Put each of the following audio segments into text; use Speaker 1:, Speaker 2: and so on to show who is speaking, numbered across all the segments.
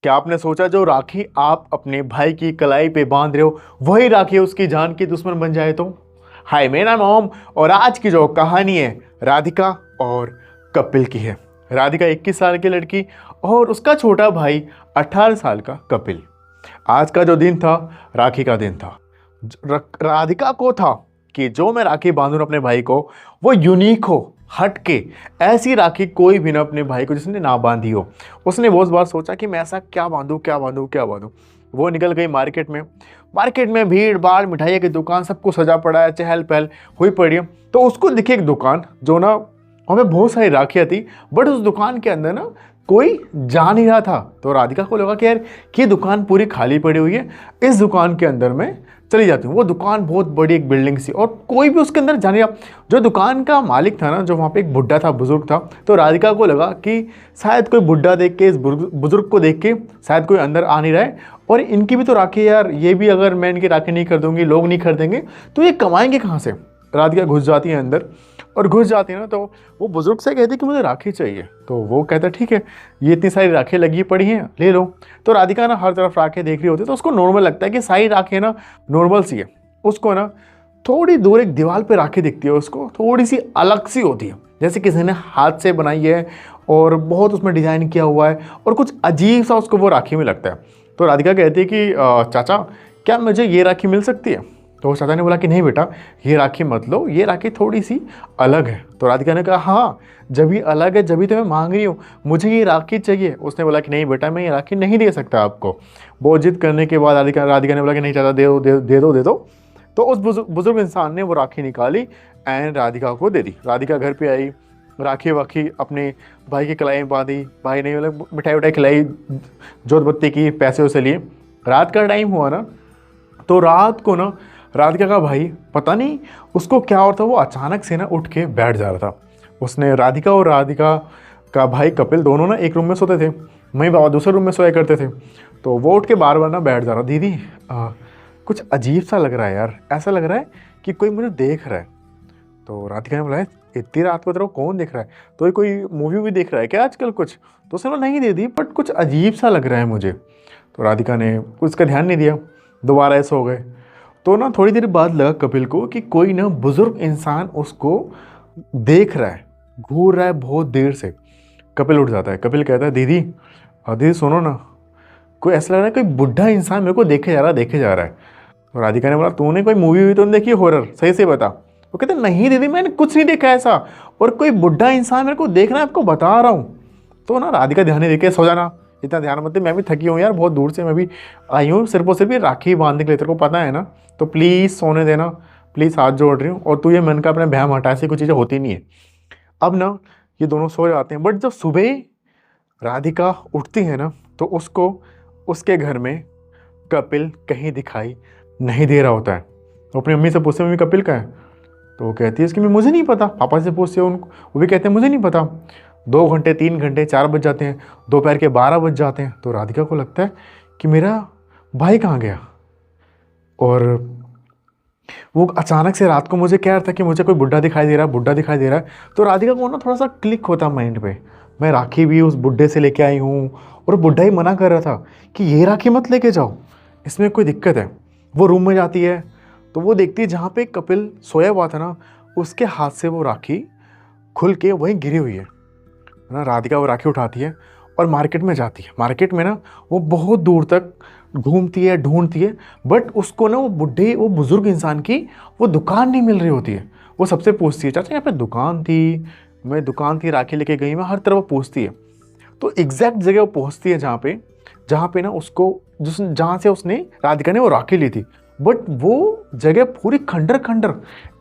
Speaker 1: क्या आपने सोचा जो राखी आप अपने भाई की कलाई पे बांध रहे हो वही राखी उसकी जान की दुश्मन बन जाए तो? हाय, मेरा नाम ओम और आज की जो कहानी है राधिका और कपिल की है। राधिका 21 साल की लड़की और उसका छोटा भाई 18 साल का कपिल। आज का जो दिन था राखी का दिन था। राधिका को था कि जो मैं राखी बांधूं अपने भाई को वो यूनिक हो, हट के। ऐसी राखी कोई भी ना अपने भाई को जिसने ना बांधी हो। उसने बहुत बार सोचा कि मैं ऐसा क्या बांधूं क्या बांधूं क्या बांधूं। वो निकल गई मार्केट में। मार्केट में भीड़ भाड़, मिठाई की दुकान, सब कुछ सजा पड़ा है, चहल पहल हुई पड़ी है। तो उसको दिखी एक दुकान जो ना, हमें बहुत सारी राखियाँ थी बट उस दुकान के अंदर ना कोई जा नहीं रहा था। तो राधिका को लगा कि यार ये दुकान पूरी खाली पड़ी हुई है, इस दुकान के अंदर मैं चली जाती हूँ। वो दुकान बहुत बड़ी एक बिल्डिंग सी और कोई भी उसके अंदर जाने। जो दुकान का मालिक था ना, जो वहाँ पे एक बुढ़ा था, बुजुर्ग था। तो राधिका को लगा कि शायद कोई बुढ़ा देख के, इस बुजुर्ग को देख के शायद कोई अंदर आ नहीं रहा है और इनकी भी तो राखी यार, ये भी अगर मैं इनकी राखी नहीं कर दूंगी, लोग नहीं खरीदेंगे तो ये कमाएंगे कहाँ से। राधिका घुस जाती है अंदर और घुस जाती है ना, तो वो बुजुर्ग से कहती कि मुझे राखी चाहिए। तो वो कहता ठीक है, ये इतनी सारी राखी लगी पड़ी हैं, ले लो। तो राधिका ना हर तरफ राखी देख रही होती है तो उसको नॉर्मल लगता है कि सारी राखी ना नॉर्मल सी है। उसको ना थोड़ी दूर एक दीवार पे राखी दिखती है, उसको थोड़ी सी अलग सी होती है, जैसे किसी ने हाथ से बनाई है और बहुत उसमें डिज़ाइन किया हुआ है और कुछ अजीब सा उसको वो राखी में लगता है। तो राधिका कहती है कि चाचा क्या मुझे ये राखी मिल सकती है? तो उस चाचा ने बोला कि नहीं बेटा, ये राखी मत लो, ये राखी थोड़ी सी अलग है। तो राधिका ने कहा हाँ, जब ये अलग है जब ही तो मैं मांग रही हूँ, मुझे ये राखी चाहिए। उसने बोला कि नहीं बेटा, मैं ये राखी नहीं दे सकता आपको। बहुत जिद करने के बाद राधिका ने बोला कि नहीं चाचा, दे दो दे दो दे दो। तो उस बुजुर्ग इंसान ने वो राखी निकाली एंड राधिका को दे दी। राधिका घर पे आई, राखी वाखी अपने भाई की कलाई में बांधी। भाई ने मतलब मिठाई उठाई खिलाई, जोत बत्ती की, पैसे उसे लिए। रात का टाइम हुआ ना, तो रात को ना राधिका का भाई पता नहीं उसको क्या और था, वो अचानक से ना उठ के बैठ जा रहा था। उसने राधिका और राधिका का भाई कपिल दोनों ना एक रूम में सोते थे, मम्मी बाबा दूसरे रूम में सोया करते थे। तो वो उठ के बार बार ना बैठ जा रहा, दीदी कुछ अजीब सा लग रहा है यार, ऐसा लग रहा है कि कोई मुझे देख रहा है। तो राधिका ने बोला इतनी रात को तेरे को कौन देख रहा है? तो ये कोई मूवी भी देख रहा है क्या आजकल कुछ? तो उसने बोला नहीं दीदी, बट कुछ अजीब सा लग रहा है मुझे। तो राधिका ने उसका ध्यान नहीं दिया, दोबारा ऐसे हो गए। तो ना थोड़ी देर बाद लगा कपिल को कि कोई ना बुजुर्ग इंसान उसको देख रहा है, घूर रहा है बहुत देर से। कपिल उठ जाता है। कपिल कहता है दीदी दीदी सुनो ना, कोई ऐसा लग रहा है कोई बुढ़ा इंसान मेरे को देखे जा रहा है। तो राधिका ने बोला तूने कोई मूवी भी तो नहीं देखी हॉरर, सही से बता। वो कहते नहीं दीदी मैंने कुछ नहीं देखा ऐसा, और कोई बुढ़ा इंसान मेरे को देख रहा है, आपको बता रहा हूँ। तो ना राधिका ध्यान नहीं देके सो जाना, इतना ध्यान मत दे, मैं भी थकी हूँ यार, बहुत दूर से मैं भी आई हूँ, सिर्फ और सिर्फ ये राखी बांधने के लिए, तेरे को पता है ना। तो प्लीज़ सोने देना, प्लीज़ हाथ जोड़ रही हूँ। और तू ये मन का अपने बहम हटा, ऐसी कुछ चीज़ें होती नहीं है। अब ना ये दोनों सो जाते हैं, बट जब सुबह राधिका उठती है ना, तो उसको उसके घर में कपिल कहीं दिखाई नहीं दे रहा होता है। तो अपनी मम्मी से पूछते मम्मी कपिल का है? तो वो कहती है इसकी मुझे नहीं पता। पापा से पूछते हैं उनको, वो भी कहते हैं मुझे नहीं पता। 2 घंटे 3 घंटे 4 बज जाते हैं, दोपहर के 12 बज जाते हैं। तो राधिका को लगता है कि मेरा भाई कहाँ गया। और वो अचानक से रात को मुझे कह रहा था कि मुझे कोई बुढ़ा दिखाई दे रहा है, बुढ़ा दिखाई दे रहा है। तो राधिका को ना थोड़ा सा क्लिक होता माइंड पे, मैं राखी भी उस बुढ़े से लेके आई हूँ और बुढ़ा ही मना कर रहा था कि ये राखी मत लेके जाओ, इसमें कोई दिक्कत है। वो रूम में जाती है तो वो देखती है जहाँ पे कपिल सोया हुआ था ना, उसके हाथ से वो राखी खुल के वहीं गिरी हुई है ना। राधिका वो राखी उठाती है और मार्केट में जाती है। मार्केट में ना वो बहुत दूर तक घूमती है, ढूंढती है, बट उसको ना वो बुजुर्ग इंसान की वो दुकान नहीं मिल रही होती है। वो सबसे पूछती है चाचा यहाँ पे दुकान थी, मैं दुकान थी राखी लेके गई, मैं हर तरफ पूछती है। तो एग्जैक्ट जगह वो पहुँचती है जहाँ पे ना उसको जहाँ से उसने राधिका ने वो राखी ली थी, बट वो जगह पूरी खंडर खंडर,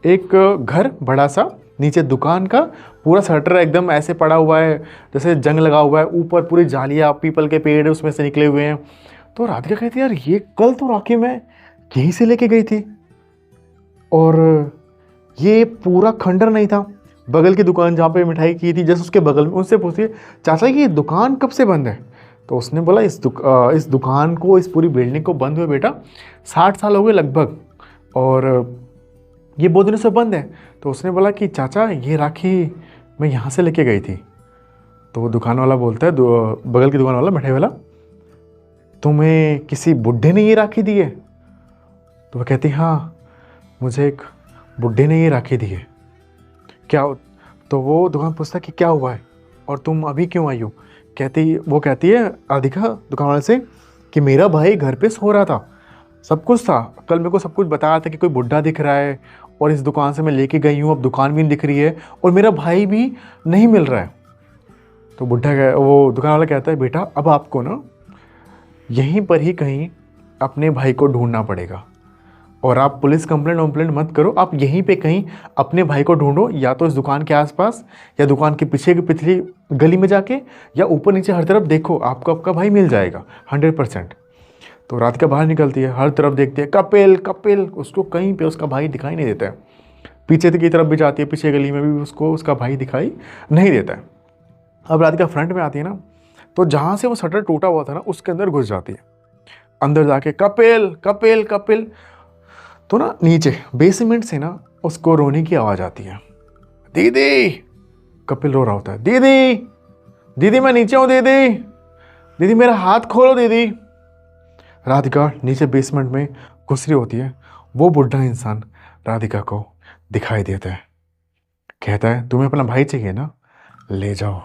Speaker 1: एक घर बड़ा सा, नीचे दुकान का पूरा शटर एकदम ऐसे पड़ा हुआ है जैसे जंग लगा हुआ है, ऊपर पूरी जालियाँ पीपल के पेड़ उसमें से निकले हुए हैं। तो राधिका कहती है यार ये कल तो राखी मैं यहीं से लेके गई थी और ये पूरा खंडर नहीं था। बगल की दुकान जहाँ पे मिठाई की थी जैसे उसके बगल में, उनसे पूछती है चाचा ये दुकान कब से बंद है? तो उसने बोला इस दुकान को, इस पूरी बिल्डिंग को बंद हुए बेटा 60 साल हो गए लगभग, और ये बहुत दिनों से बंद है। तो उसने बोला कि चाचा ये राखी मैं यहाँ से लेके गई थी। तो वो दुकान वाला बोलता है, बगल की दुकान वाला मिठाई वाला, तुम्हें किसी बुढ़े ने ये राखी दी है? तो वह कहती हाँ, मुझे एक बुढ़े ने ये राखी दी है। क्या? तो वो दुकान पूछता कि क्या हुआ है और तुम अभी क्यों आई हो? वो कहती है राधिका दुकान वाले से कि मेरा भाई घर पे सो रहा था, सब कुछ था, कल मेरे को सब कुछ बताया था कि कोई बुढ़ा दिख रहा है और इस दुकान से मैं लेके गई हूँ, अब दुकान भी नहीं दिख रही है और मेरा भाई भी नहीं मिल रहा है। तो वो दुकान वाला कहता है बेटा अब आपको ना यहीं पर ही कहीं अपने भाई को ढूंढना पड़ेगा और आप पुलिस कंप्लेंट मत करो, आप यहीं पे कहीं अपने भाई को ढूंढो, या तो इस दुकान के आसपास या दुकान के पीछे की पिछली गली में जाके या ऊपर नीचे हर तरफ देखो, आपको आपका भाई मिल जाएगा 100%। तो राधिका बाहर निकलती है, हर तरफ देखती है कपिल कपिल, उसको कहीं पे उसका भाई दिखाई नहीं देता है। पीछे की तरफ भी जाती है, पीछे गली में भी उसको उसका भाई दिखाई नहीं देता है। अब राधिका फ्रंट में आती है ना, तो जहाँ से वो शटर टूटा हुआ था ना उसके अंदर घुस जाती है, अंदर जाके कपिल कपिल कपिल। तो ना नीचे बेसमेंट से ना उसको रोने की आवाज़ आती है, दीदी। कपिल रो रहा होता है, दीदी दीदी मैं नीचे हूँ, दीदी दीदी मेरा हाथ खोलो दीदी। राधिका नीचे बेसमेंट में घुस रही होती है, वो बुढ़ा इंसान राधिका को दिखाई देता है, कहता है तुम्हें अपना भाई चाहिए ना, ले जाओ,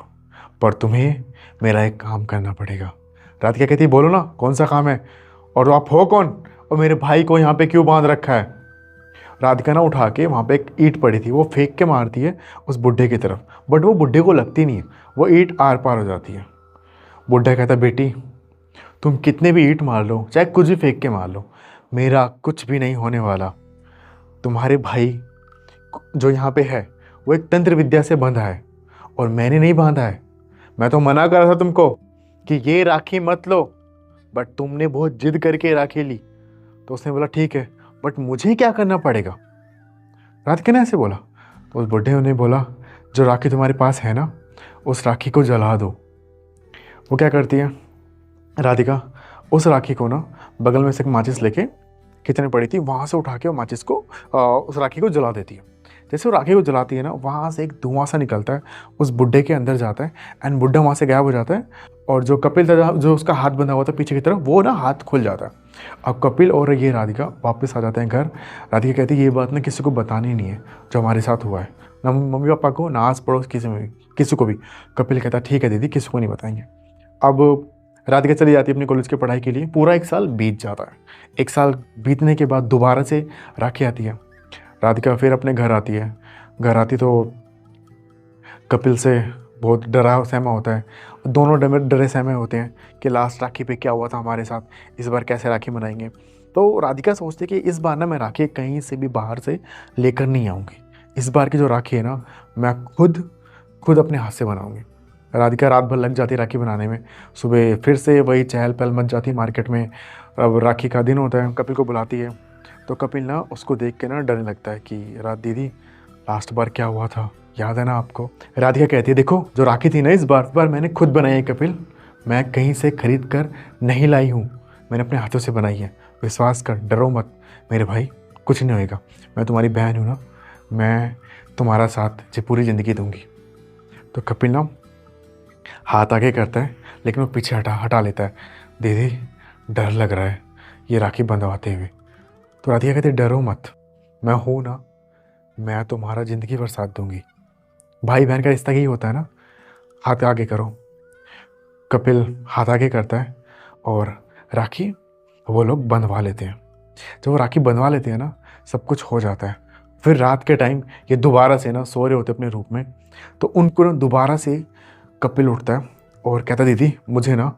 Speaker 1: पर तुम्हें मेरा एक काम करना पड़ेगा। राधिका कहती है बोलो ना कौन सा काम है, और आप हो कौन और मेरे भाई को यहाँ पे क्यों बांध रखा है? राधिका ना उठा के वहाँ पे एक ईंट पड़ी थी वो फेंक के मारती है उस बुढ़े की तरफ, बट वो बुढ़े को लगती नहीं है, वो ईंट आर पार हो जाती है। बुढ़ा कहता है बेटी तुम कितने भी ईंट मार लो, चाहे कुछ भी फेंक के मार लो, मेरा कुछ भी नहीं होने वाला। तुम्हारे भाई जो यहाँ पे है वो एक तंत्र विद्या से बंधा है और मैंने नहीं बांधा है। मैं तो मना कर रहा था तुमको कि ये राखी मत लो, बट तुमने बहुत जिद करके राखी ली। तो उसने बोला ठीक है, बट मुझे क्या करना पड़ेगा? राधिका ने ऐसे बोला। तो उस बुढ़े ने बोला जो राखी तुम्हारे पास है ना उस राखी को जला दो। वो क्या करती है राधिका, उस राखी को ना बगल में से एक माचिस लेके किचन में पड़ी थी वहाँ से उठा के वो माचिस को उस राखी को जला देती है। जैसे वो राखी को जलाती है ना वहाँ से एक धुआं सा निकलता है, उस बुढ़े के अंदर जाता है एंड बुढ़ा वहाँ से गायब हो जाता है। और जो कपिल था जो उसका हाथ बंधा हुआ था पीछे की तरफ, वो ना हाथ खुल जाता है। अब कपिल और ये राधिका वापस आ जाते हैं घर। राधिका कहती है ये बात ना किसी को बतानी नहीं है जो हमारे साथ हुआ है, ना मम्मी पापा को ना आस पड़ोस किसी को भी। कपिल कहता है ठीक है दीदी किसी को नहीं बताएंगे। अब राधिका चली जाती है अपनी कॉलेज की पढ़ाई के लिए। पूरा 1 साल बीत जाता है। 1 साल बीतने के बाद दोबारा से राखी आती है। राधिका फिर अपने घर आती है। घर आती तो कपिल से बहुत डरा सहमा होता है। दोनों डरे सहमे होते हैं कि लास्ट राखी पे क्या हुआ था हमारे साथ, इस बार कैसे राखी मनाएंगे। तो राधिका सोचती है कि इस बार ना मैं राखी कहीं से भी बाहर से लेकर नहीं आऊँगी। इस बार की जो राखी है ना मैं खुद अपने हाथ से बनाऊँगी। राधिका रात भर लग जाती है राखी बनाने में। सुबह फिर से वही चहल पहल मच जाती है मार्केट में। अब राखी का दिन होता है, कपिल को बुलाती है। तो कपिल ना उसको देख के ना डरने लगता है कि रात दीदी लास्ट बार क्या हुआ था याद है ना आपको? राधिका कहती है देखो जो राखी थी ना इस बार मैंने खुद बनाई है कपिल, मैं कहीं से खरीद कर नहीं लाई हूँ, मैंने अपने हाथों से बनाई है, विश्वास कर, डरो मत मेरे भाई, कुछ नहीं होएगा, मैं तुम्हारी बहन हूँ ना, मैं तुम्हारा साथ जी पूरी ज़िंदगी दूँगी। तो कपिल ना हाथ आगे करता है लेकिन वो पीछे हटा लेता है। दीदी डर लग रहा है ये राखी बंधवाते हुए। तो राधिका कहती डरो मत, मैं हूँ ना, मैं तुम्हारा ज़िंदगी भर साथ दूंगी। भाई बहन का रिश्ता यही होता है ना, हाथ आगे करो। कपिल हाथ आगे करता है और राखी वो लोग बंधवा लेते हैं। जब वो राखी बंधवा लेते हैं ना सब कुछ हो जाता है। फिर रात के टाइम ये दोबारा से ना सो रहे होते अपने रूप में। तो उनको ना दोबारा से कपिल उठता है और कहता दीदी मुझे ना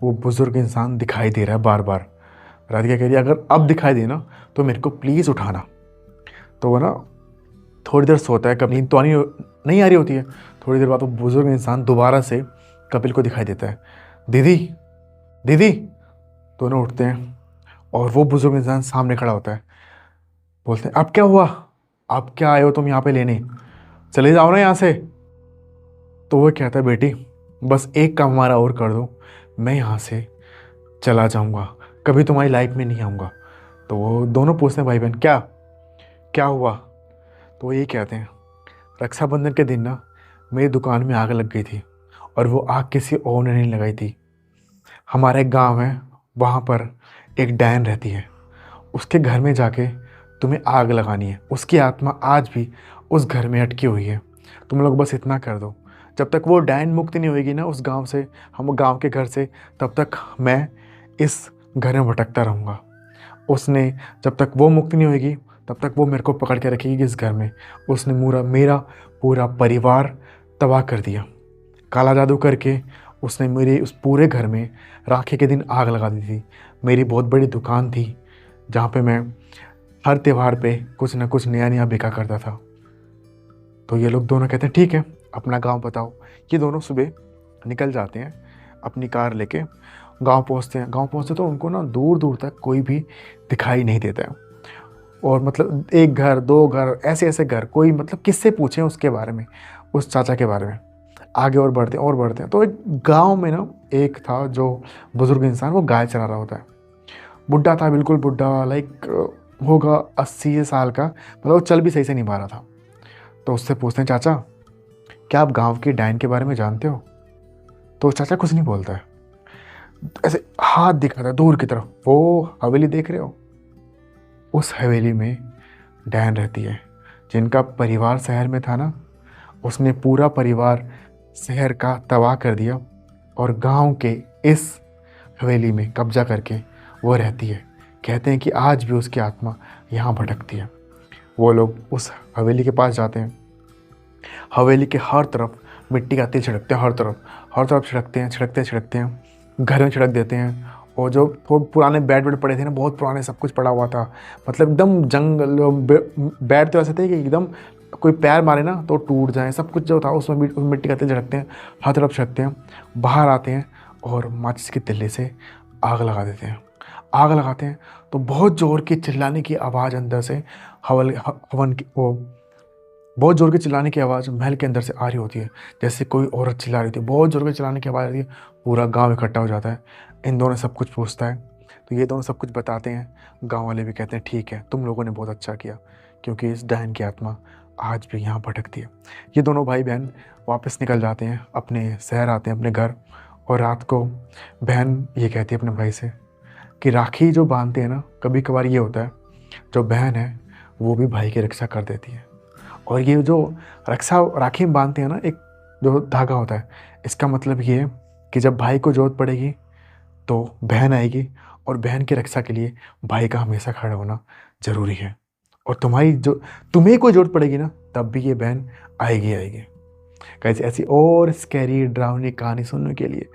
Speaker 1: वो बुज़ुर्ग इंसान दिखाई दे रहा है बार बार। राधिका कह रही है अगर अब दिखाई दे ना तो मेरे को प्लीज़ उठाना। तो वो ना थोड़ी देर सोता है, कभी नींद तो नहीं आ रही होती है। थोड़ी देर बाद वो बुज़ुर्ग इंसान दोबारा से कपिल को दिखाई देता है। दीदी दीदी दोनों उठते हैं और वो बुज़ुर्ग इंसान सामने खड़ा होता है। बोलते हैं अब क्या हुआ, अब क्या आए हो तुम यहाँ पे लेने, चले जाओ ना यहाँ से। तो वो कहता है बेटी बस एक काम हमारा और कर दो, मैं यहाँ से चला जाऊँगा, कभी तुम्हारी लाइफ में नहीं आऊँगा। तो वो दोनों पूछते हैं भाई बहन क्या हुआ? तो वो ये कहते हैं रक्षाबंधन के दिन ना मेरी दुकान में आग लग गई थी और वो आग किसी और ने नहीं लगाई थी। हमारा एक गांव है वहाँ पर एक डायन रहती है, उसके घर में जाके तुम्हें आग लगानी है। उसकी आत्मा आज भी उस घर में अटकी हुई है। तुम लोग बस इतना कर दो, जब तक वो डायन मुक्त नहीं होएगी ना उस गांव से, हम गांव के घर से, तब तक मैं इस घर में भटकता रहूँगा। उसने जब तक वो मुक्त नहीं होएगी तब तक वो मेरे को पकड़ के रखेगी इस घर में। उसने मेरा पूरा परिवार तबाह कर दिया। काला जादू करके उसने मेरे उस पूरे घर में राखी के दिन आग लगा दी थी। मेरी बहुत बड़ी दुकान थी जहाँ पे मैं हर त्यौहार पे कुछ ना कुछ नया नया बिका करता था। तो ये लोग दोनों कहते हैं ठीक है, अपना गांव बताओ। ये दोनों सुबह निकल जाते हैं अपनी कार लेके, गांव पहुंचते हैं। गांव पहुंचते तो उनको ना दूर दूर तक कोई भी दिखाई नहीं देता है। और मतलब एक घर, दो घर, ऐसे ऐसे घर, कोई मतलब किससे पूछें उसके बारे में, उस चाचा के बारे में। आगे और बढ़ते हैं और बढ़ते हैं तो एक गांव में ना एक था जो बुजुर्ग इंसान, वो गाय चरा रहा होता है। बुढ़ा था, बिल्कुल बुढ़ा, लाइक होगा 80 साल का, मतलब वो चल भी सही से नहीं पा रहा था। तो उससे पूछते हैं चाचा, क्या आप गांव की डायन के बारे में जानते हो? तो चाचा कुछ नहीं बोलता है, ऐसे हाथ दिखाता है दूर की तरफ, वो हवेली देख रहे हो? उस हवेली में डायन रहती है। जिनका परिवार शहर में था ना, उसने पूरा परिवार शहर का तबाह कर दिया और गांव के इस हवेली में कब्जा करके वो रहती है। कहते हैं कि आज भी उसकी आत्मा यहाँ भटकती है। वो लोग उस हवेली के पास जाते हैं। हवेली के हर तरफ मिट्टी का तेल छिड़कते हैं, हर तरफ छिड़कते हैं, घर में छिड़क देते हैं। और जो थोड़े पुराने बेड पड़े थे ना, बहुत पुराने, सब कुछ पड़ा हुआ था, मतलब एकदम जंगल बेड तो ऐसे थे कि एकदम कोई पैर मारे ना तो टूट जाए, सब कुछ जो था उसमें मिट्टी का तेल छिड़कते हैं, हर तरफ छिड़कते हैं। बाहर आते हैं और माचिस के तिल्ले से आग लगा देते हैं। आग लगाते हैं तो बहुत ज़ोर की चिल्लाने की आवाज़ अंदर से, हवन की वो बहुत ज़ोर के चिल्लाने की आवाज़ महल के अंदर से आ रही होती है। जैसे कोई औरत चिल्ला रही थी, बहुत ज़ोर के चिल्लाने की आवाज़ आ रही है। पूरा गांव इकट्ठा हो जाता है। इन दोनों सब कुछ पूछता है तो ये दोनों सब कुछ बताते हैं। गांव वाले भी कहते हैं ठीक है, तुम लोगों ने बहुत अच्छा किया, क्योंकि इस डायन की आत्मा आज भी यहाँ भटकती है। ये दोनों भाई बहन वापस निकल जाते हैं, अपने शहर आते हैं, अपने घर। और रात को बहन ये कहती है अपने भाई से कि राखी जो बांधते हैं ना, कभी कभार ये होता है जो बहन है वो भी भाई की रक्षा कर देती है। और ये जो राखी में बांधते हैं ना, एक जो धागा होता है, इसका मतलब ये है कि जब भाई को जरूरत पड़ेगी तो बहन आएगी, और बहन की रक्षा के लिए भाई का हमेशा खड़ा होना ज़रूरी है। और तुम्हें कोई जरूरत पड़ेगी ना, तब भी ये बहन आएगी। कैसे ऐसी और स्कैरी डरावनी कहानी सुनने के लिए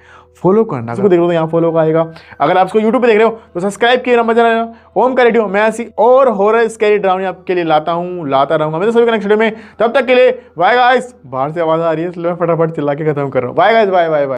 Speaker 1: फॉलो करना। इसको देख रहे हो तो यहाँ फॉलो का आएगा। अगर आप इसको यूट्यूब पे देख रहे हो तो सब्सक्राइब किए ना, मजा आएगा। ओम का रेडियो, मैं ऐसी और हॉरर स्कैरी डरावनी आपके लिए लाता रहूंगा। मैं तो सभी का नेक्स्ट वीडियो में, तब तक के लिए बाय गाइस। बाहर से आवाज़ आ रही है इसलिए मैं फटाफट चिल्ला के खत्म कर रहा हूँ। Bye guys, bye bye bye.